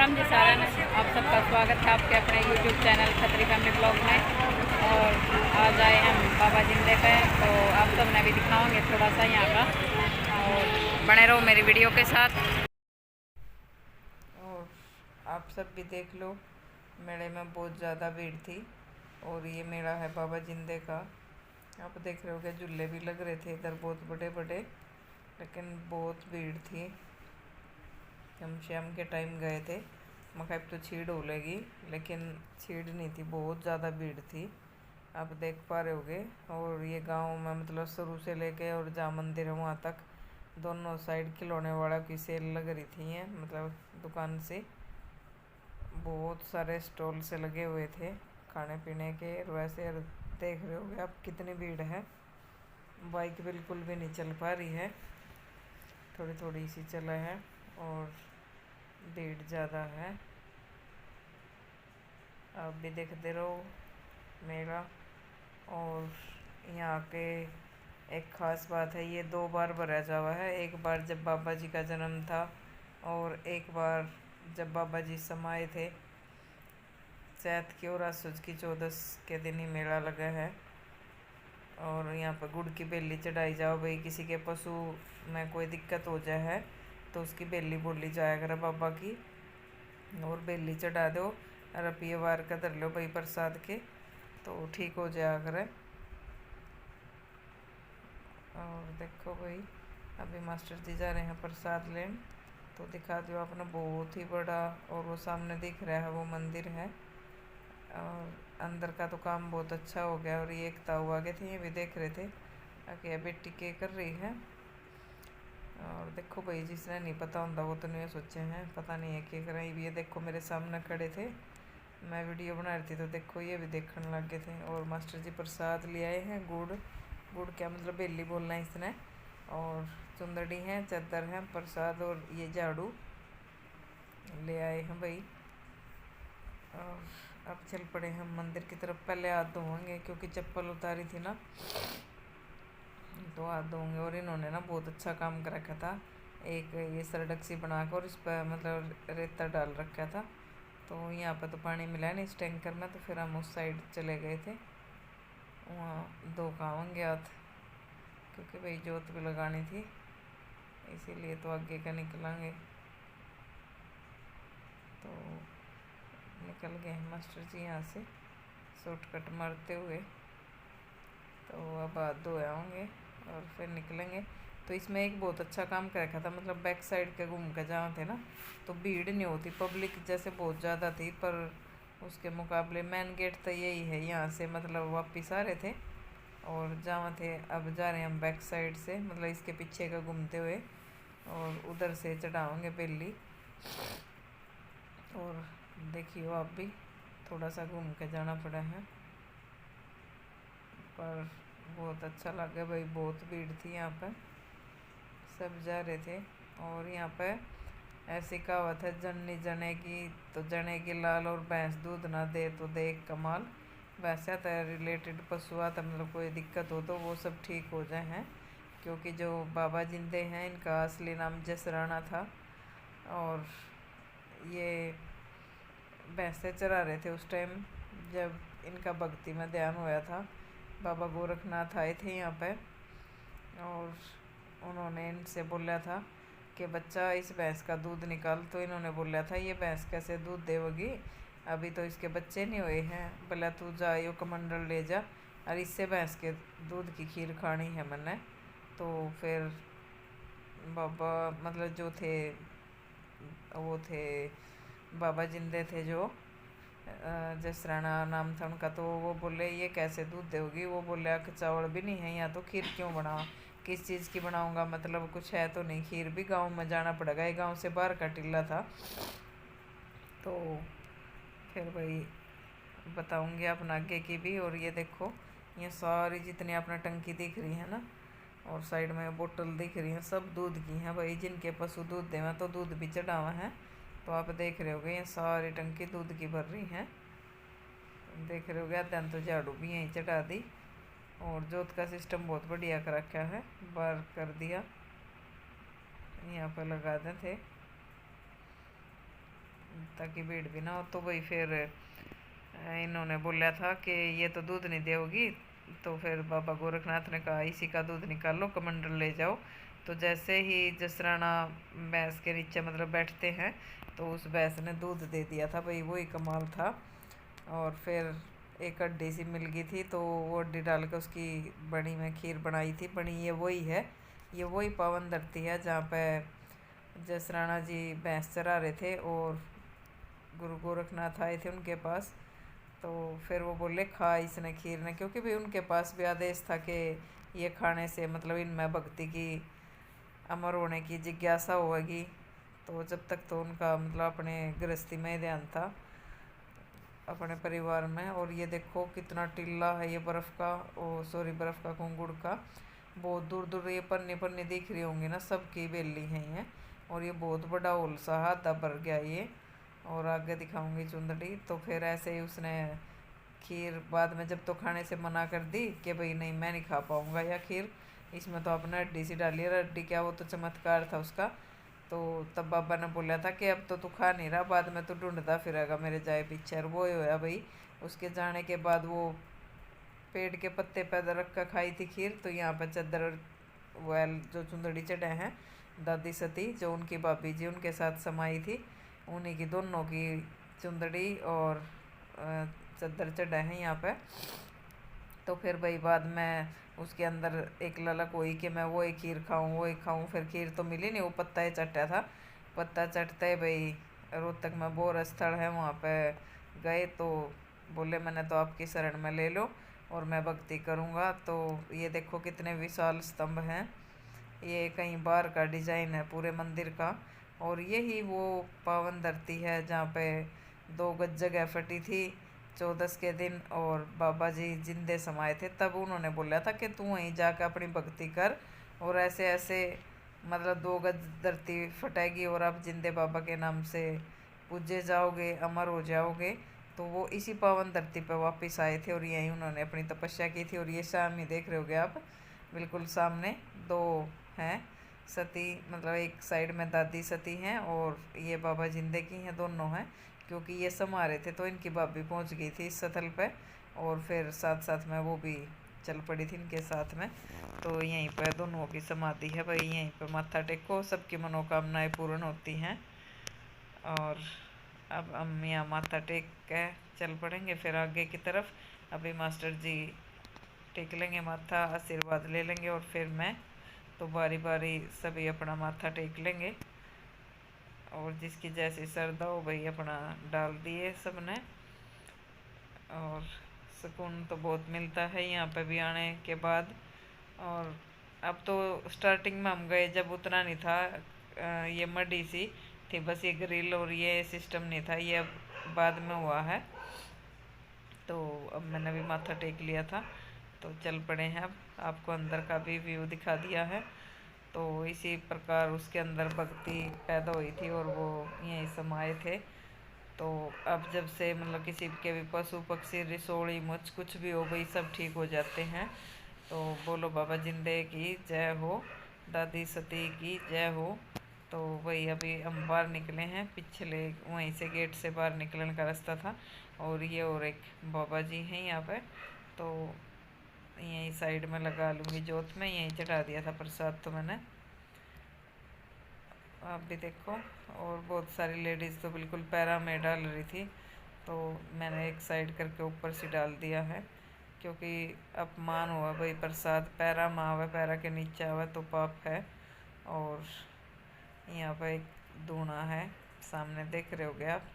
राम जी सारन, आप सबका स्वागत है आपके अपने YouTube channel Khatri family blog में। और आज आए हम बाबा जिंदे पे, तो आप सब ने भी दिखाओगे थोड़ा सा यहाँ का, और बने रहो मेरी वीडियो के साथ। और आप सब भी देख लो, मेले में बहुत ज़्यादा भीड़ थी। और ये मेला है बाबा जिंदे का। आप देख रहे हो कि झूले भी लग रहे थे इधर बहुत बड़े बड़े, लेकिन बहुत भीड़ थी। हम शाम के टाइम गए थे, मखा तो छीड़ हो लेगी, लेकिन छीड़ नहीं थी, बहुत ज़्यादा भीड़ थी। आप देख पा रहे होगे। और ये गांव में मतलब शुरू से लेके और जहाँ मंदिर है वहाँ तक दोनों साइड खिलौने वाला की सेल लग रही थी है, मतलब दुकान से बहुत सारे स्टॉल से लगे हुए थे खाने पीने के। और वैसे देख रहे होगे आप कितनी भीड़ है। बाइक बिल्कुल भी नहीं चल पा रही है, थोड़ी थोड़ी सी चला है और भीड़ ज़्यादा है। आप भी देखते रहो मेला। और यहाँ के एक ख़ास बात है, ये 2 बार भरा जावा है। एक बार जब बाबा जी का जन्म था, और एक बार जब बाबा जी समाये थे। चैत की और असुज की 14 के दिन ही मेला लगा है। और यहाँ पर गुड़ की बेली चढ़ाई जाओ भाई, किसी के पशु में कोई दिक्कत हो जाए है तो उसकी बेली बोली जाया करे बाबा की, और बेली चढ़ा दो। रुपये वार का धर लो भाई प्रसाद के, तो ठीक हो जाया करे। और देखो भाई, अभी मास्टर जी जा रहे हैं प्रसाद लेन, तो दिखा दो आपने, बहुत ही बड़ा। और वो सामने दिख रहा है वो मंदिर है। और अंदर का तो काम बहुत अच्छा हो गया। और ये एक ताऊ आगे थे, ये भी देख रहे थे कि बेटी के कर रही है। और देखो भाई, जिसने नहीं पता होता वो तो नहीं सोचे हैं, पता नहीं है क्या कर रही। ये देखो मेरे सामने खड़े थे, मैं वीडियो बना रही थी, तो देखो ये भी देखने लग गए थे। और मास्टर जी प्रसाद ले आए हैं, गुड़ क्या मतलब बेली बोलना है इसने। और चुंदड़ी है, चादर है, प्रसाद और ये झाड़ू ले आए हैं भाई। और अब चल पड़े हम मंदिर की तरफ। पहले हाथ धोएंगे क्योंकि चप्पल उतारी थी ना, तो हाथ धोएंगे। और इन्होंने ना बहुत अच्छा काम कर रखा था, एक ये सड़क सी बना कर इस पर मतलब रेता डाल रखा था। तो यहाँ पर तो पानी मिला नहीं इस टैंकर में, तो फिर हम उस साइड चले गए थे, वहाँ धो खाएंगे हाथ, क्योंकि भाई जोत भी लगानी थी, इसीलिए तो आगे का निकलेंगे। तो निकल गए मास्टर जी यहाँ से शॉर्टकट मारते हुए। तो अब हाथ धोए होंगे और फिर निकलेंगे। तो इसमें एक बहुत अच्छा काम कर रखा था, मतलब बैक साइड के घूम के जहाँ थे ना, तो भीड़ नहीं होती, पब्लिक जैसे बहुत ज़्यादा थी, पर उसके मुकाबले मेन गेट तो यही है, यहाँ से मतलब वापिस आ रहे थे और जहाँ थे अब जा रहे हैं हम बैक साइड से, मतलब इसके पीछे का घूमते हुए, और उधर से चढ़ाओगे बेली। और देखियो आप भी, थोड़ा सा घूम के जाना पड़ा है, पर बहुत अच्छा लगा भाई। बहुत भीड़ थी यहाँ पर, सब जा रहे थे। और यहाँ पे ऐसी कहावत है, जननी जने की तो जने की लाल, और भैंस दूध ना दे तो देख कमाल। वैसे तो रिलेटेड पशु आता मतलब कोई दिक्कत हो तो वो सब ठीक हो जाए हैं, क्योंकि जो बाबा जिंदे हैं इनका असली नाम जसराना था। और ये भैंसे चरा रहे थे उस टाइम जब इनका भक्ति में ध्यान होया था। बाबा गोरखनाथ आए थे यहाँ पे, और उन्होंने इनसे बोला था कि बच्चा इस भैंस का दूध निकाल। तो इन्होंने बोला था ये भैंस कैसे दूध देगी, अभी तो इसके बच्चे नहीं हुए हैं, बोला तू जा यो कमंडल ले जा, और इससे भैंस के दूध की खीर खानी है मैंने। तो फिर बाबा मतलब जो थे वो थे बाबा जिंदे थे जो, जसराना नाम था उनका, तो वो बोले ये कैसे दूध दोगी। वो बोले कि चावल भी नहीं है यहाँ, तो खीर क्यों बनाओ, किस चीज़ की बनाऊँगा, मतलब कुछ है तो नहीं। खीर भी गांव में जाना पड़ेगा, ये गांव से बाहर का टिल्ला था। तो फिर भाई बताऊँगी अपना आगे की भी। और ये देखो, ये सारी जितनी अपना टंकी दिख रही है ना, और साइड में बोतल दिख रही है, सब दूध की हैं भाई। जिनके पशु दूध देवा तो दूध भी चढ़ावा है। तो आप देख रहे होगे ये सारी टंकी दूध की भर रही हैं, देख रहे होगे। अध्ययन तो झाड़ू भी यहीं चढ़ा दी। और जोत का सिस्टम बहुत बढ़िया कर रखा है, बार कर दिया, यहाँ पर लगा दे थे। ताकि भीड़ भी ना हो। तो वही फिर इन्होंने बोला था कि ये तो दूध नहीं देगी। तो फिर बाबा गोरखनाथ ने कहा इसी का दूध निकालो, कमंडल ले जाओ। तो जैसे ही जसराना भैंस के नीचे मतलब बैठते हैं तो उस भैंस ने दूध दे दिया था भाई, वही कमाल था। और फिर एक हड्डी सी मिल गई थी, तो वो हड्डी डाल के उसकी बड़ी में खीर बनाई थी। बड़ी ये वही है, ये वही पावन धरती है जहाँ पे जसराणा जी भैंस चरा रहे थे और गुरु गोरखनाथ आए थे उनके पास। तो फिर वो बोले खा इसने खीर ने, क्योंकि भाई उनके पास भी आदेश था कि ये खाने से मतलब इनमें भक्ति की अमर होने की जिज्ञासा होगी। तो जब तक तो उनका मतलब अपने गृहस्थी में ध्यान था, अपने परिवार में। और ये देखो कितना टिल्ला है ये बर्फ़ का, ओ सॉरी बर्फ़ का कुंगुड़ का। बहुत दूर दूर ये पन्नी पन्नी दिख रही होंगी ना, सबकी बेली हैं ये। और ये बहुत बड़ा होल सा हाथ भर गया ये। और आगे दिखाऊंगी चुंदड़ी। तो फिर ऐसे ही उसने खीर बाद में जब तो खाने से मना कर दी कि भाई नहीं मैं नहीं खा पाऊँगा या खीर, इसमें तो आपने हड्डी सी डाली है। हड्डी क्या, वो तो चमत्कार था उसका। तो तब बाबा ने बोला था कि अब तो तू खा नहीं रहा, बाद में तो ढूंढता फिरेगा मेरे जाए पीछे। और वो ही होया भाई, उसके जाने के बाद वो पेड़ के पत्ते पे रख कर खाई थी खीर। तो यहाँ पर चद्दर वैल जो चुंदड़ी चढ़े हैं, दादी सती जो उनकी भाभी जी उनके साथ समाई थी, उन्हीं की दोनों की चुंदड़ी और चद्दर चढ़े हैं यहाँ पे। तो फिर भाई बाद में उसके अंदर एक ललक हुई कि मैं वो ही खीर खाऊं वो ही खाऊं। फिर खीर तो मिली नहीं, वो पत्ता ही चटा था। पत्ता चटते भाई रोहतक में बोर स्थल है वहाँ पे गए। तो बोले मैंने तो आपकी शरण में ले लो और मैं भक्ति करूँगा। तो ये देखो कितने विशाल स्तंभ हैं, ये कहीं बाहर का डिजाइन है पूरे मंदिर का। और यही वो पावन धरती है जहाँ पे 2 गज जगह फटी थी 14 के दिन, और बाबा जी जिंदे समाये थे। तब उन्होंने बोला था कि तू वहीं जाकर अपनी भक्ति कर, और ऐसे ऐसे मतलब 2 गज धरती फटेगी और आप जिंदे बाबा के नाम से पूजे जाओगे, अमर हो जाओगे। तो वो इसी पावन धरती पर वापस आए थे और यहीं उन्होंने अपनी तपस्या की थी। और ये सामने देख रहे होगे आप, बिल्कुल सामने 2 हैं सती, मतलब एक साइड में दादी सती हैं और ये बाबा जिंदे की हैं, दोनों हैं। क्योंकि ये समा रहे थे तो इनकी भाभी पहुंच गई थी इस स्थल पे, और फिर साथ साथ में वो भी चल पड़ी थी इनके साथ में। तो यहीं पर दोनों की समाधि है भाई, यहीं पर माथा टेको, सबकी मनोकामनाएं पूर्ण होती हैं। और अब हम यहाँ माथा टेक के चल पड़ेंगे फिर आगे की तरफ। अभी मास्टर जी टेक लेंगे माथा, आशीर्वाद ले लेंगे, और फिर मैं तो बारी बारी सभी अपना माथा टेक लेंगे। और जिसकी जैसी श्रद्धा हो भाई अपना डाल दिए सब ने। और सुकून तो बहुत मिलता है यहाँ पे भी आने के बाद। और अब तो स्टार्टिंग में हम गए जब उतना नहीं था, ये मडी सी थी बस, ये ग्रिल और ये सिस्टम नहीं था, ये अब बाद में हुआ है। तो अब मैंने भी माथा टेक लिया था, तो चल पड़े हैं। अब आपको अंदर का भी व्यू दिखा दिया है। तो इसी प्रकार उसके अंदर भक्ति पैदा हुई थी और वो यहीं समाये थे। तो अब जब से मतलब किसी के भी पशु पक्षी रिसोड़ी मुझ कुछ भी हो गई सब ठीक हो जाते हैं। तो बोलो बाबा जिंदे की जय हो, दादी सती की जय हो। तो वही अभी हम बाहर निकले हैं, पिछले वहीं से गेट से बाहर निकलने का रास्ता था। और ये और एक बाबा जी हैं यहाँ पे, तो यहीं साइड में लगा लूँगी जोत में, यहीं चढ़ा दिया था प्रसाद तो मैंने, आप भी देखो। और बहुत सारी लेडीज़ तो बिल्कुल पैरा में डाल रही थी, तो मैंने एक साइड करके ऊपर से डाल दिया है। क्योंकि अपमान हुआ भाई, प्रसाद पैरा में आवे, पैरा के नीचे आवे तो पाप है। और यहाँ पर एक दूना है सामने देख रहे होगे आप,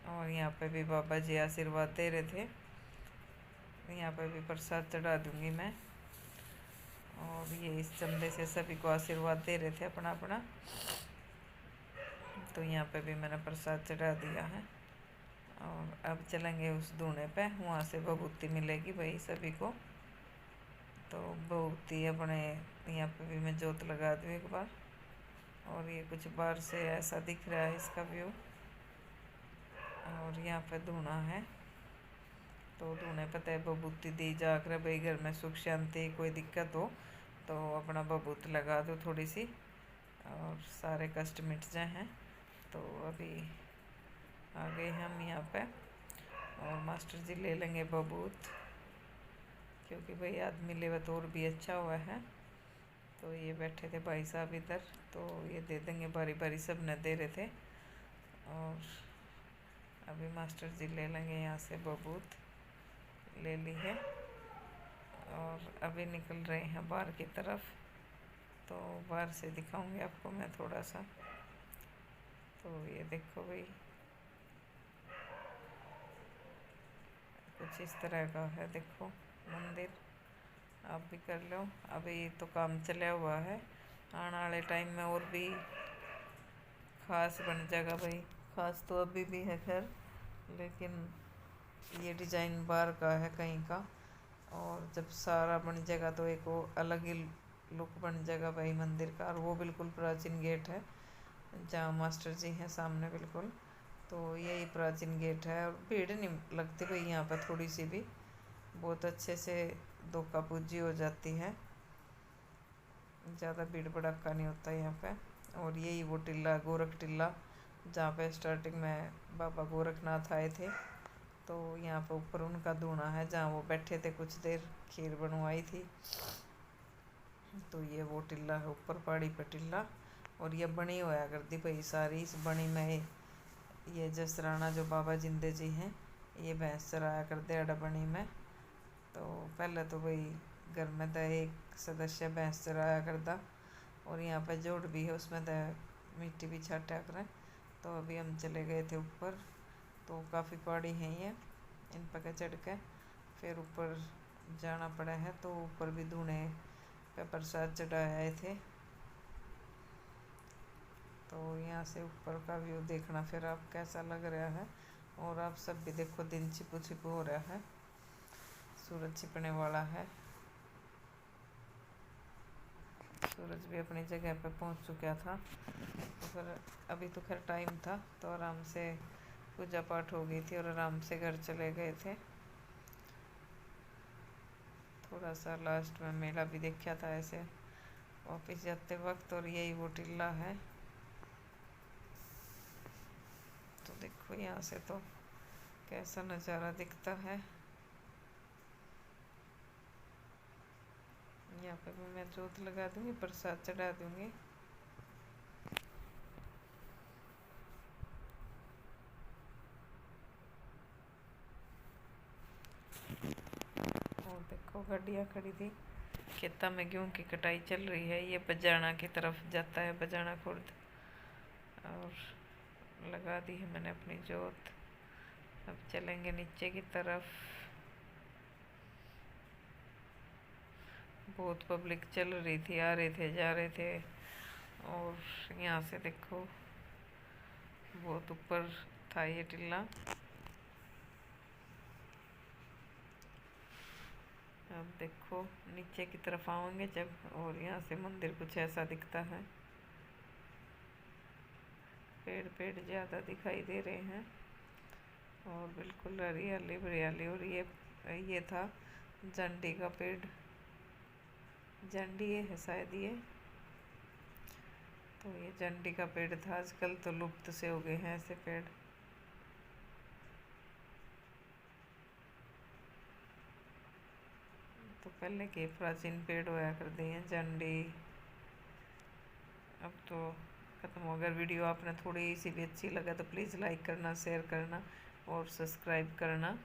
और यहाँ पे भी बाबा जी आशीर्वाद दे रहे थे। यहाँ पे भी प्रसाद चढ़ा दूंगी मैं। और ये इस चंदे से सभी को आशीर्वाद दे रहे थे अपना अपना। तो यहाँ पे भी मैंने प्रसाद चढ़ा दिया है। और अब चलेंगे उस दूने पे, वहाँ से भभूति मिलेगी भाई सभी को। तो भभूति अपने यहाँ पे भी मैं जोत लगा दूँ एक बार। और ये कुछ बाहर से ऐसा दिख रहा है इसका व्यू। और यहाँ पे धूना है, तो धूने पे तय भभूति दी जाकर भाई घर में सुख शांति कोई दिक्कत हो तो अपना भभूत लगा दो थोड़ी सी, और सारे कष्ट मिट जाए हैं। तो अभी आ गए हम यहाँ पे और मास्टर जी ले लेंगे बबूत, क्योंकि भाई आदमी लेवा तो और भी अच्छा हुआ है। तो ये बैठे थे भाई साहब इधर, तो ये दे देंगे बारी बारी, सब न दे रहे थे। और अभी मास्टर जी ले लेंगे यहाँ से बबूत, ले ली है और अभी निकल रहे हैं बाहर की तरफ। तो बाहर से दिखाऊंगी आपको मैं थोड़ा सा। तो ये देखो भाई, कुछ इस तरह का है, देखो मंदिर, आप भी कर लो। अभी तो काम चला हुआ है, आने वाले टाइम में और भी खास बन जाएगा भाई। खास तो अभी भी है खैर, लेकिन ये डिज़ाइन बाहर का है कहीं का, और जब सारा बन जाएगा तो एक वो अलग ही लुक बन जाएगा भाई मंदिर का। और वो बिल्कुल प्राचीन गेट है जहाँ मास्टर जी हैं सामने बिल्कुल, तो यही प्राचीन गेट है। और भीड़ नहीं लगती भाई यहाँ पर थोड़ी सी भी, बहुत अच्छे से धोखा पूजी हो जाती है, ज़्यादा भीड़ भड़ाका नहीं होता यहाँ पे। और यही वो टिल्ला, गोरख टिल्ला, जहाँ पे स्टार्टिंग में बाबा गोरखनाथ आए थे। तो यहाँ पे ऊपर उनका धूना है जहाँ वो बैठे थे कुछ देर, खीर बनवाई थी। तो ये वो टिल्ला है ऊपर पहाड़ी पे टिल्ला। और ये बनी होया करती भाई सारी, इस बनी में ये जसराना जो बाबा जिंदे जी हैं, ये भैंस चराया करते अड़ा बनी में। तो पहले तो भाई घर में तो एक सदस्य भैंस चराया करता, और यहाँ पे जोड़ भी है उसमें तो मिट्टी भी छाटा करें। तो अभी हम चले गए थे ऊपर, तो काफ़ी पहाड़ी हैं ये, इन पर चढ़ के फिर ऊपर जाना पड़ा है। तो ऊपर भी धूने पे प्रसाद चढ़ाए थे। तो यहाँ से ऊपर का व्यू देखना फिर आप कैसा लग रहा है। और आप सब भी देखो, दिन छिपू छिपू हो रहा है, सूरज छिपने वाला है। सूरज भी अपनी जगह पे पहुंच चुका था। तो फिर अभी तो खैर टाइम था, तो आराम से पूजा पाठ हो गई थी और आराम से घर चले गए थे। थोड़ा सा लास्ट में मेला भी देखा था ऐसे वापस जाते वक्त। और यही वो टिल्ला है। तो देखो यहाँ से तो कैसा नज़ारा दिखता है। यहाँ पे भी मैं जोत लगा दूंगी, प्रसाद चढ़ा दूंगी। और देखो गाड़ियाँ खड़ी थी, खेता में गेहूँ की कटाई चल रही है। ये बजाना की तरफ जाता है, बजाना खुर्द। और लगा दी है मैंने अपनी जोत। अब चलेंगे नीचे की तरफ। बहुत पब्लिक चल रही थी, आ रहे थे जा रहे थे। और यहाँ से देखो बहुत ऊपर था ये टिल्ला। अब देखो नीचे की तरफ आएंगे जब, और यहाँ से मंदिर कुछ ऐसा दिखता है। पेड़ पेड़ ज़्यादा दिखाई दे रहे हैं और बिल्कुल हरियाली हरियाली। और ये था झंडी का पेड़, झंडी है शायद ये। तो ये झंडी का पेड़ था, आजकल तो लुप्त से हो गए हैं ऐसे पेड़। तो पहले के प्राचीन पेड़ होया करते हैं झंडी। अब तो ख़त्म हो। अगर वीडियो आपने थोड़ी सी भी अच्छी लगा तो प्लीज़ लाइक करना, शेयर करना और सब्सक्राइब करना।